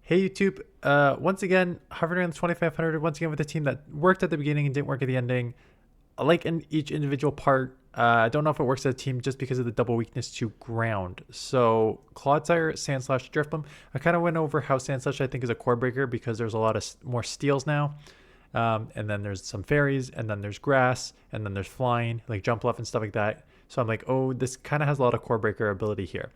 Hey YouTube, once again, hovering around the 2500, once again with a team that worked at the beginning and didn't work at the ending. I like in each individual part. I don't know if it works as a team just because of the double weakness to ground. So clodsire, sandslash, DRIFBLIM. I kind of went over how sandslash I think is a core breaker because there's a lot of more steals now. And then there's some fairies, and then there's grass, and then there's flying, like jump left and stuff like that. So I'm like, oh, this kind of has a lot of core breaker ability here.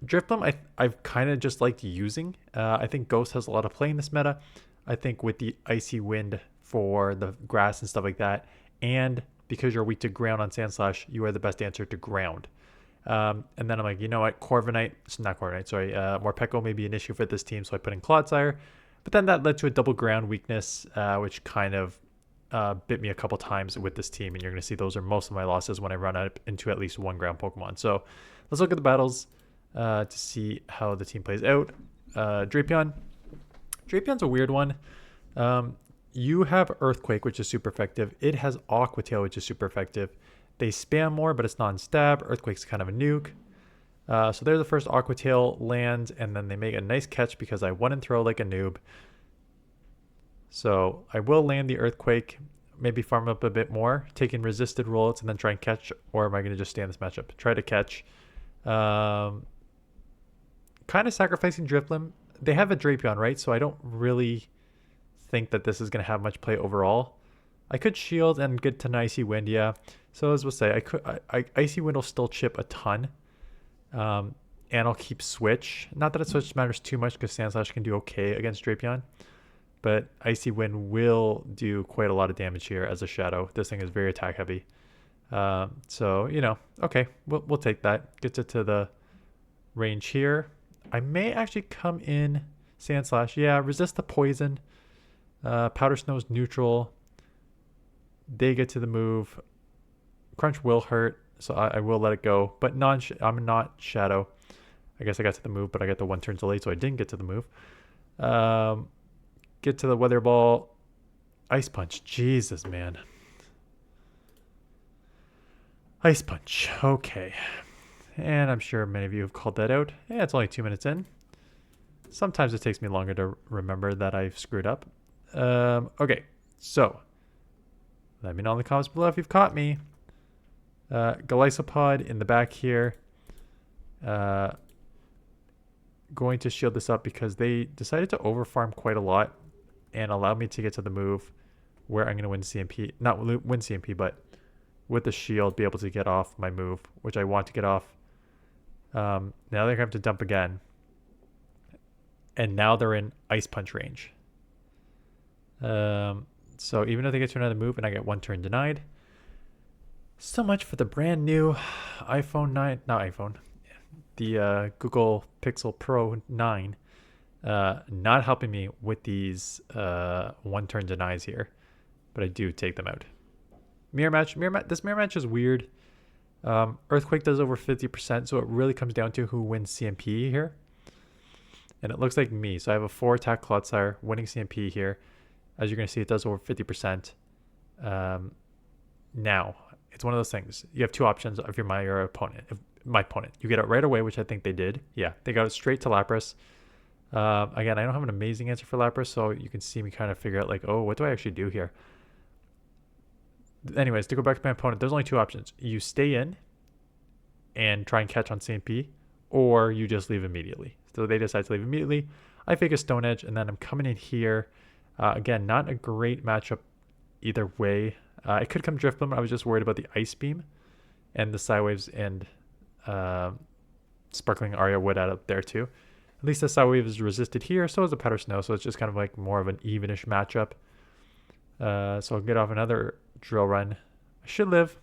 DRIFBLIM, I've kind of just liked using. I think Ghost has a lot of play in this meta. I think with the Icy Wind for the grass and stuff like that, and because you're weak to ground on Sandslash, you are the best answer to ground. And then I'm like, you know what, Corviknight, it's not Corviknight, sorry, Morpeko may be an issue for this team, so I put in Clodsire. But then that led to a double ground weakness, which kind of bit me a couple times with this team, and you're going to see those are most of my losses when I run up into at least one ground Pokemon. So let's look at the battles to see how the team plays out. Drapion. Drapion's a weird one. You have Earthquake, which is super effective. It has Aqua Tail, which is super effective. They spam more, but it's non-stab. Earthquake's kind of a nuke. So there's the first Aqua Tail lands, and then they make a nice catch because I one and throw like a noob. So I will land the Earthquake, maybe farm up a bit more, taking resisted rollouts and then try and catch, or am I going to just stay in this matchup? Try to catch. Kind of sacrificing DRIFBLIM. They have a Drapion, right? So I don't really think that this is going to have much play overall. I could shield and get to an Icy Wind, yeah. So as we'll say, Icy Wind will still chip a ton. And I'll keep Switch. Not that a Switch matters too much because Sandslash can do okay against Drapion. But Icy Wind will do quite a lot of damage here as a Shadow. This thing is very attack heavy. So, you know, okay, we'll take that. Gets it to the range here. I may actually come in Sandslash. Yeah, resist the poison. Powder Snow's neutral. They get to the move. Crunch will hurt, so I will let it go. But I'm not Shadow. I guess I got to the move, but I got the one turn delayed, so I didn't get to the move. Get to the Weather Ball. Ice Punch. Jesus, man. Ice Punch. Okay. And I'm sure many of you have called that out. Yeah, it's only 2 minutes in. Sometimes it takes me longer to remember that I've screwed up. Okay, so let me know in the comments below if you've caught me. Golisopod in the back here. Going to shield this up because they decided to overfarm quite a lot and allow me to get to the move where I'm going to win CMP. Not win CMP, but with the shield be able to get off my move, which I want to get off. Now they're going to have to dump again. And now they're in Ice Punch range. So even if they get to another move and I get one turn denied. So much for the brand new iPhone 9. Not iPhone. The Google Pixel Pro 9. Not helping me with these one turn denies here. But I do take them out. Mirror match. This mirror match is weird. Earthquake does over 50%, so it really comes down to who wins CMP here. And it looks like me. So I have a 4 attack Clodsire winning CMP here. As you're going to see, it does over 50%. Now, it's one of those things. You have two options if you're my opponent. My opponent. You get it right away, which I think they did. Yeah, they got it straight to Lapras. Again, I don't have an amazing answer for Lapras, so you can see me kind of figure out like, oh, what do I actually do here? Anyways, to go back to my opponent, there's only two options. You stay in and try and catch on CMP, or you just leave immediately. So they decide to leave immediately. I fake a Stone Edge, and then I'm coming in here. Again, not a great matchup either way. It could come DRIFBLIM. I was just worried about the Ice Beam and the Psywaves and Sparkling Aria would add up there too. At least the Psywave is resisted here, so is the Powder Snow, so it's just kind of like more of an evenish matchup. So I'll get off another Drill Run. I should live.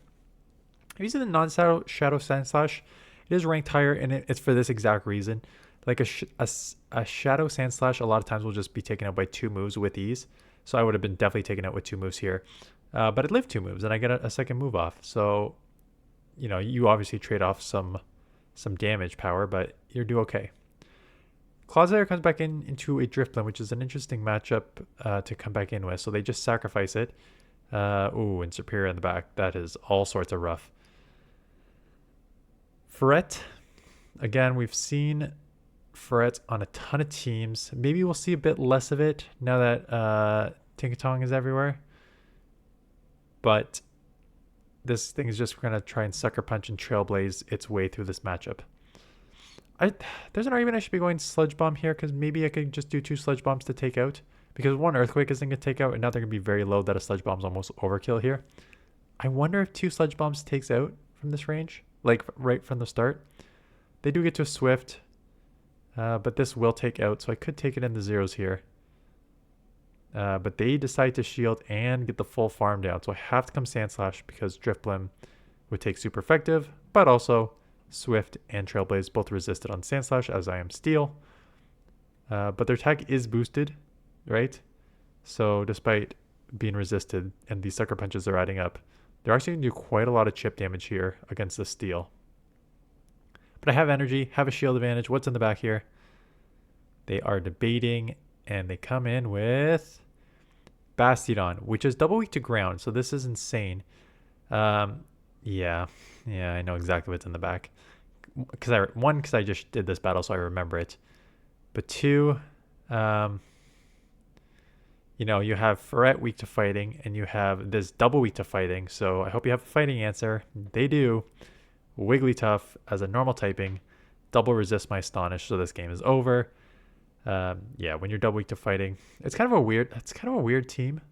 I'm using the non-Shadow Sandslash. It is ranked higher, and it's for this exact reason. Like a Shadow Sandslash, a lot of times will just be taken out by 2 moves with ease. So I would have been definitely taken out with 2 moves here. But it lived 2 moves, and I get a second move off. So, you know, you obviously trade off some damage power, but you do okay. Clodsire comes back into a DRIFBLIM, which is an interesting matchup to come back in with. So they just sacrifice it. Ooh, and Superior in the back. That is all sorts of rough. Fret. Again, we've seen Ferret on a ton of teams. Maybe we'll see a bit less of it now that Tinkatong is everywhere. But this thing is just going to try and Sucker Punch and Trailblaze its way through this matchup. There's an argument I should be going Sludge Bomb here because maybe I could just do 2 Sludge Bombs to take out. Because 1 Earthquake isn't going to take out, and now they're going to be very low that a Sludge Bomb's almost overkill here. I wonder if 2 Sludge Bombs takes out from this range, like right from the start. They do get to a Swift, but this will take out, so I could take it in the zeros here. But they decide to shield and get the full farm down, so I have to come Sandslash because DRIFBLIM would take super effective, but also Swift and Trailblaze both resisted on Sandslash as I am Steel. But their attack is boosted, right? So despite being resisted and these Sucker Punches are adding up, they're actually going to do quite a lot of chip damage here against the Steel. But I have energy, have a shield advantage. What's in the back here? They are debating, and they come in with Bastiodon, which is double weak to ground, so this is insane. Yeah, I know exactly what's in the back. Because I just did this battle, so I remember it. But 2, you know, you have Ferret weak to fighting, and you have this double weak to fighting. So I hope you have a fighting answer. They do. Wigglytuff as a normal typing, double resist my Astonish, so this game is over. Yeah, when you're double weak to fighting, it's kind of a weird team.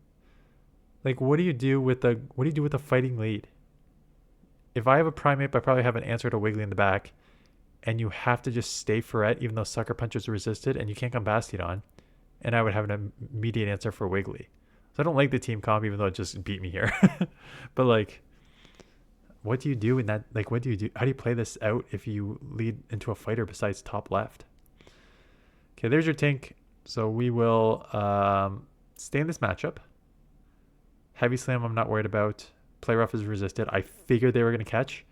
Like, what do you do with the fighting lead? If I have a Primeape, I probably have an answer to Wiggly in the back, and you have to just stay Ferret even though Sucker Punches are resisted, and you can't come Bastiodon, and I would have an immediate answer for Wiggly. So I don't like the team comp, even though it just beat me here. But like, what do you do in that? Like, what do you do? How do you play this out if you lead into a fighter besides top left? Okay, there's your Tink. So we will stay in this matchup. Heavy Slam, I'm not worried about. Play Rough is resisted. I figured they were going to catch.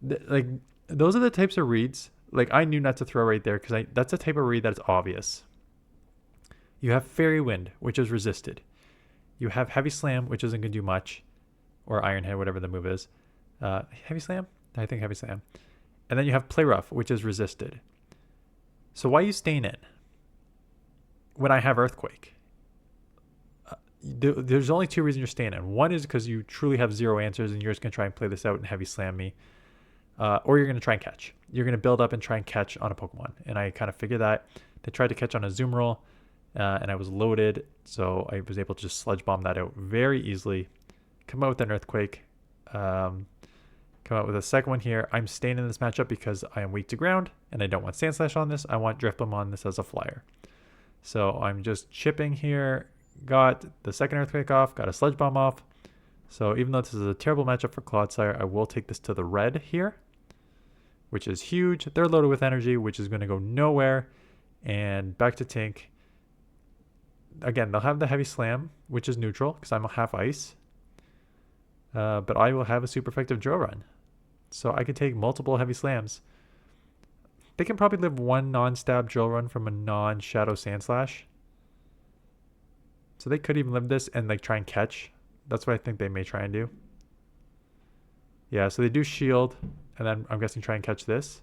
Like, those are the types of reads. Like, I knew not to throw right there because that's a type of read that's obvious. You have Fairy Wind, which is resisted. You have Heavy Slam, which isn't going to do much. Or Iron Head, whatever the move is. Heavy Slam? I think Heavy Slam. And then you have Play Rough, which is resisted. So why are you staying in when I have Earthquake? There's only 2 reasons you're staying in. One is because you truly have 0 answers and you're just going to try and play this out and Heavy Slam me. Or you're going to try and catch. You're going to build up and try and catch on a Pokemon. And I kind of figured that. They tried to catch on a Zoom Roll, and I was loaded. So I was able to just Sludge Bomb that out very easily. Come out with an Earthquake. Come out with a second one here. I'm staying in this matchup because I am weak to ground, and I don't want Sandslash on this. I want DRIFBLIM on this as a flyer. So I'm just chipping here. Got the second Earthquake off, got a Sludge Bomb off. So even though this is a terrible matchup for clodsire, I will take this to the red here, which is huge. They're loaded with energy, which is going to go nowhere. And back to Tink. Again, they'll have the Heavy Slam, which is neutral because I'm a half ice. But I will have a super effective Drill Run. So I could take multiple Heavy Slams. They can probably live 1 non-stab Drill Run from a non-Shadow Sandslash. So they could even live this and like try and catch. That's what I think they may try and do. Yeah, so they do shield, and then I'm guessing try and catch this.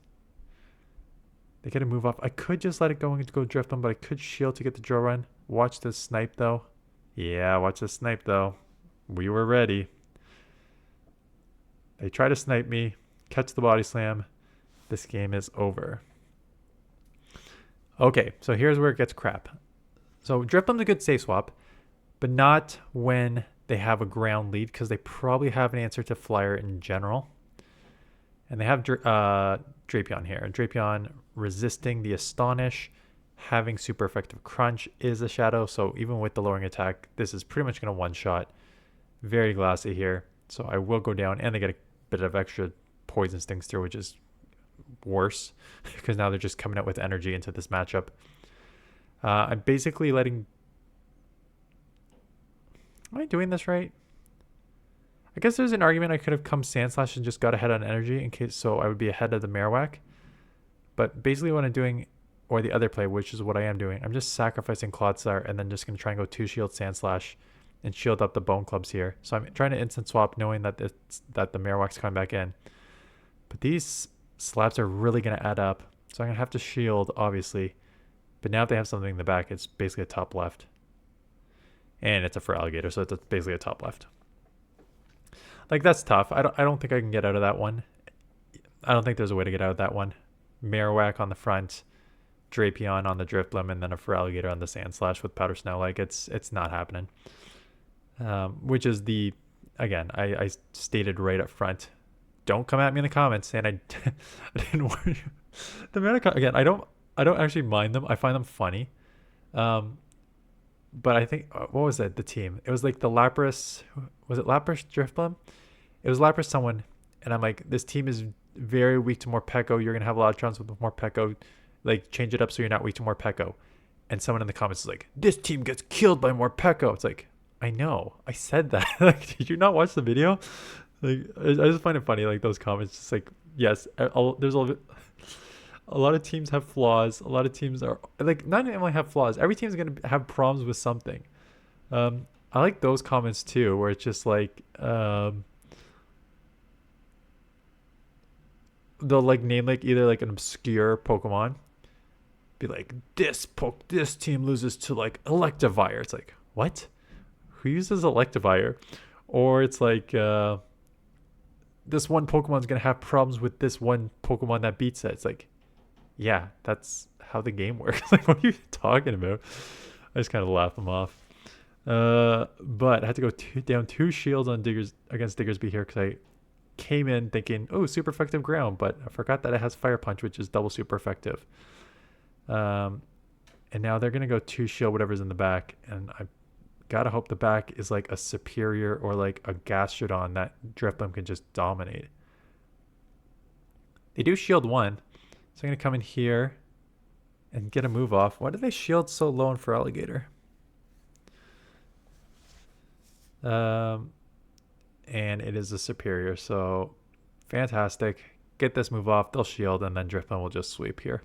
They get a move off. I could just let it go and go drift them, but I could shield to get the Drill Run. Watch this snipe though. Yeah, watch this snipe though. We were ready. They try to snipe me, catch the Body Slam. This game is over. Okay, so here's where it gets crap. So DRIFBLIM's a good safe swap, but not when they have a ground lead because they probably have an answer to Flyer in general. And they have Drapion here. Drapion resisting the Astonish, having super effective Crunch is a Shadow. So even with the lowering attack, this is pretty much going to one-shot. Very glassy here. So I will go down, and they get a bit of extra Poison Stings through, which is worse because now they're just coming out with energy into this matchup. I'm basically letting... Am I doing this right? I guess there's an argument I could have come Sandslash and just got ahead on energy in case, so I would be ahead of the Marowak. But basically what I'm doing, or the other play, which is what I am doing, I'm just sacrificing Clodsire and then just going to try and go 2 shield Sandslash and shield up the Bone Clubs here. So I'm trying to instant swap knowing that the Marowak's coming back in. But these slaps are really going to add up. So I'm going to have to shield, obviously. But now if they have something in the back, it's basically a top left. And it's a Feraligatr, so it's basically a top left. Like, that's tough. I don't think I can get out of that one. I don't think there's a way to get out of that one. Marowak on the front, Drapion on the DRIFBLIM, and then a Feraligatr on the Sandslash with Powder Snow. Like, it's not happening. Which is the, again, I stated right up front, don't come at me in the comments saying I didn't warn you. The again, I don't actually mind them. I find them funny. But I think, what was it? The team. It was like the Lapras. Was it Lapras DRIFBLIM? It was Lapras someone. And I'm like, this team is very weak to Morpeko. You're going to have a lot of troubles with Morpeko. Like, change it up so you're not weak to Morpeko. And someone in the comments is like, this team gets killed by Morpeko. It's like, I know. I said that. Like, did you not watch the video? Like, I just find it funny. Like, those comments. Just like, yes, there's a lot of teams have flaws. A lot of teams are like, not only have flaws, every team's going to have problems with something. I like those comments too, where it's just like, they'll like name like either like an obscure Pokemon, be like, this team loses to like Electivire. It's like, what? Who uses Electivire? Or it's like, this one Pokemon's going to have problems with this one Pokemon that beats it. It's like, yeah, that's how the game works. Like, what are you talking about? I just kind of laugh them off. But I had to go down 2 shields on against Diggersby here because I came in thinking, oh, super effective ground, but I forgot that it has Fire Punch, which is double super effective. And now they're going to go 2 shield whatever's in the back, and I gotta hope the back is like a Superior or like a Gastrodon that DRIFBLIM can just dominate. They do shield 1. So I'm going to come in here and get a move off. Why do they shield so low in Feraligatr? And it is a Superior. So fantastic. Get this move off. They'll shield and then DRIFBLIM will just sweep here.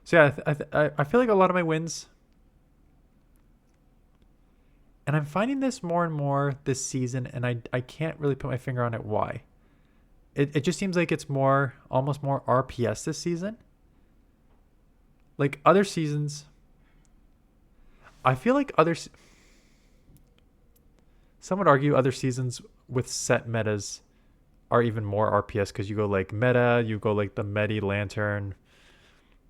So yeah, I feel like a lot of my wins. And I'm finding this more and more this season. And I can't really put my finger on it why. It just seems like it's almost more RPS this season. Like other seasons, I feel like some would argue other seasons with set metas are even more RPS because you go like meta, you go like the Medi Lantern,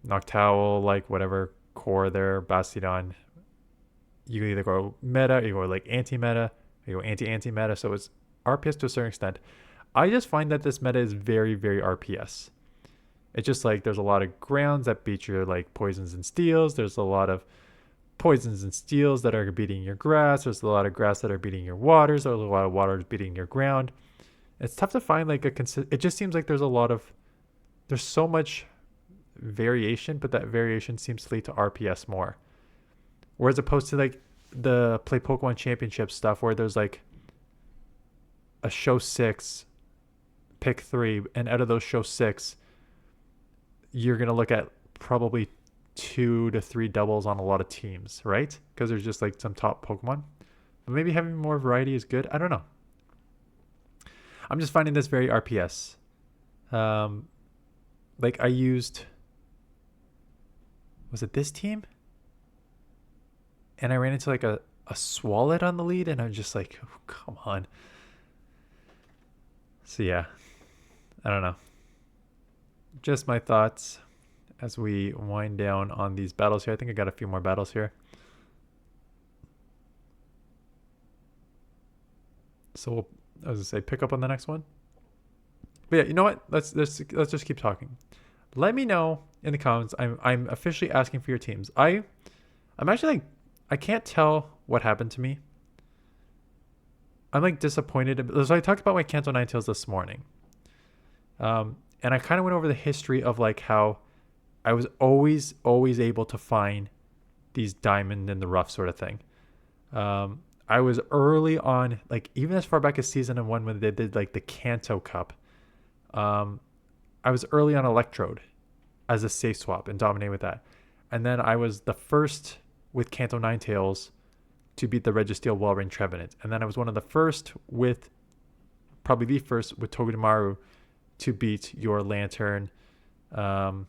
Noctowl, like whatever core there, Bastiodon. You either go meta, you go like anti-meta, you go anti-meta. So it's RPS to a certain extent. I just find that this meta is very, very RPS. It's just like there's a lot of grounds that beat your like poisons and steels. There's a lot of poisons and steels that are beating your grass. There's a lot of grass that are beating your waters. There's a lot of waters beating your ground. It's tough to find like it just seems like there's so much variation, but that variation seems to lead to RPS more. Whereas opposed to like the Play Pokemon Championship stuff where there's like a show 6, pick 3, and out of those show 6, you're going to look at probably 2 to 3 doubles on a lot of teams, right? Because there's just like some top Pokemon. But maybe having more variety is good. I don't know. I'm just finding this very RPS. Like I used, was it this team? And I ran into like a Swalot on the lead, and I'm just like, oh, come on. So yeah, I don't know. Just my thoughts as we wind down on these battles here. I think I got a few more battles here. So we'll, as I say, pick up on the next one. But yeah, you know what? Let's just keep talking. Let me know in the comments. I'm officially asking for your teams. I'm actually like, I can't tell what happened to me. I'm like disappointed. So I talked about my Kanto Ninetales this morning. And I kind of went over the history of like how I was always able to find these diamond in the rough sort of thing. I was early on, like even as far back as season 1 when they did like the Kanto Cup. I was early on Electrode as a safe swap and dominated with that. And then I was the first with Kanto Ninetales to beat the Registeel Walrein Trevenant. And then I was one of the first with, probably the first with Togedemaru to beat your Lantern. What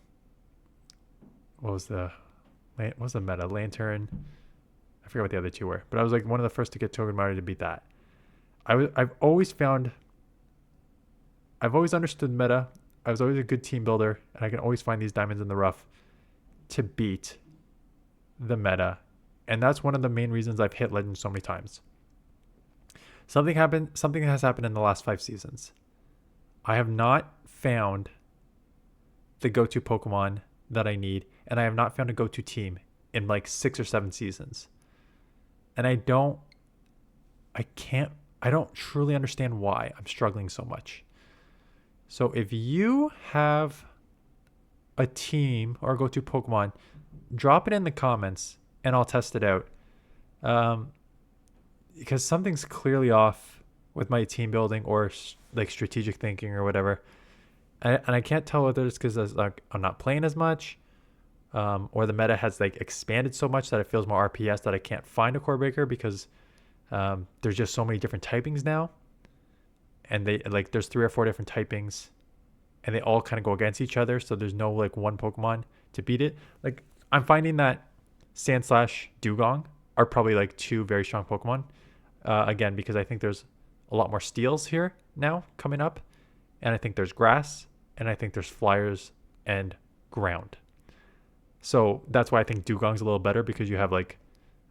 was the meta? Lantern. I forget what the other two were, but I was like one of the first to get Togedemaru to beat that. I've always understood meta. I was always a good team builder, and I can always find these diamonds in the rough to beat the meta. And that's one of the main reasons I've hit legend so many times. Something has happened in the last 5 seasons. I have not found the go-to Pokemon that I need, and I have not found a go-to team in like 6 or 7 seasons. And I don't truly understand why I'm struggling so much. So if you have a team or a go-to Pokemon, drop it in the comments and I'll test it out. Because something's clearly off with my team building or like strategic thinking or whatever. And I can't tell whether it's because I'm not playing as much, or the meta has like expanded so much that it feels more RPS that I can't find a core breaker because there's just so many different typings now. And there's 3 or 4 different typings and they all kind of go against each other. So there's no like one Pokemon to beat it. Like I'm finding that Sandslash, Dugong are probably like 2 very strong Pokemon. Again, because I think there's a lot more steals here now coming up. And I think there's grass and I think there's flyers and ground. So that's why I think Dugong's a little better because you have like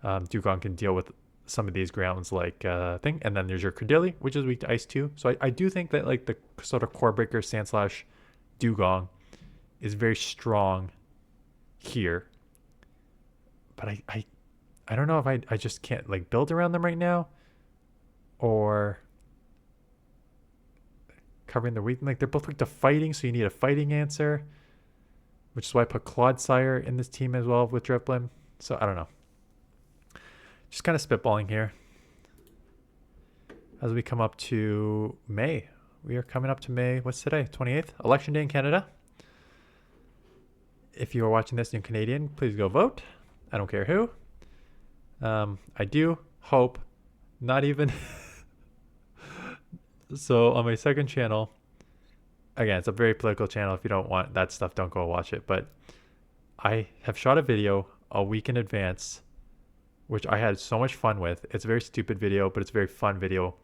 Dugong can deal with some of these grounds like thing, and then there's your Credilli, which is weak to ice too. So I do think that like the sort of core breaker Sandslash Dugong is very strong here, but I don't know if I just can't like build around them right now, or covering the weak. Like they're both weak to fighting, so you need a fighting answer, which is why I put clodsire in this team as well with DRIFBLIM. So I don't know. Just kind of spitballing here. As we come up to May. We are coming up to May. What's today? 28th? Election day in Canada. If you are watching this and you're Canadian, please go vote. I don't care who. I do hope not even... So on my second channel, again, it's a very political channel. If you don't want that stuff, don't go watch it. But I have shot a video a week in advance, which I had so much fun with. It's a very stupid video, but it's a very fun video.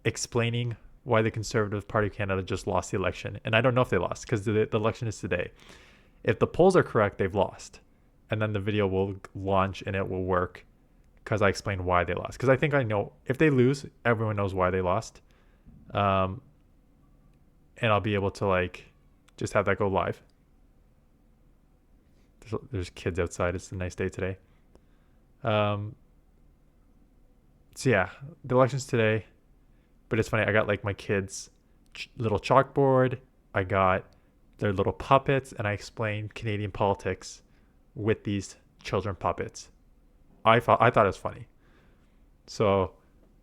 Explaining why the Conservative Party of Canada just lost the election. And I don't know if they lost because the election is today. If the polls are correct, they've lost. And then the video will launch and it will work because I explained why they lost. Because I think I know if they lose, everyone knows why they lost. And I'll be able to like just have that go live. There's kids outside. It's a nice day today. So yeah, the election's today, but it's funny. I got like my kids' little chalkboard. I got their little puppets, and I explained Canadian politics with these children puppets. I thought it was funny. So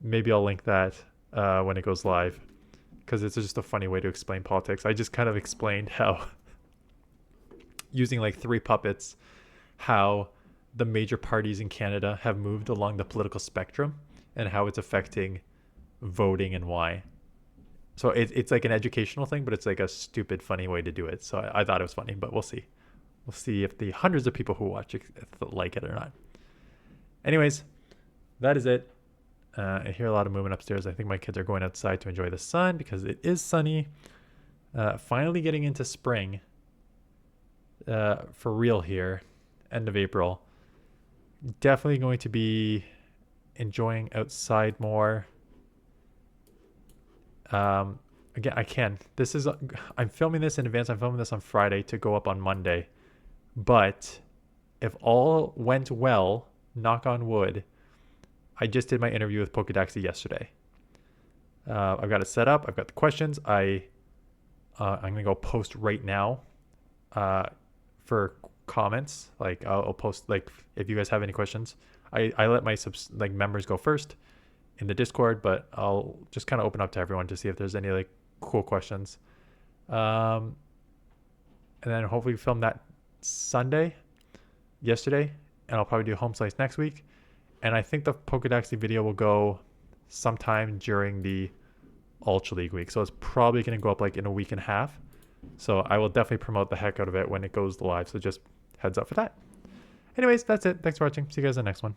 maybe I'll link that when it goes live, because it's just a funny way to explain politics. I just kind of explained how using like 3 puppets, how the major parties in Canada have moved along the political spectrum and how it's affecting voting and why. So it's like an educational thing, but it's like a stupid, funny way to do it. So I thought it was funny, but we'll see. We'll see if the hundreds of people who watch it like it or not. Anyways, that is it. I hear a lot of movement upstairs. I think my kids are going outside to enjoy the sun because it is sunny. Finally getting into spring. For real here, end of April. Definitely going to be enjoying outside more. Again, I'm filming this in advance. I'm filming this on Friday to go up on Monday. But if all went well, knock on wood, I just did my interview with Poke Daxi yesterday. I've got it set up. I've got the questions. I'm going to go post right now. For comments, like I'll post like if you guys have any questions. I let my members go first in the Discord, but I'll just kind of open up to everyone to see if there's any like cool questions. And then hopefully film that yesterday, and I'll probably do home slice next week. And I think the Poke Daxi video will go sometime during the Ultra League week. So it's probably going to go up like in a week and a half. So I will definitely promote the heck out of it when it goes live. So just heads up for that. Anyways, that's it. Thanks for watching. See you guys in the next one.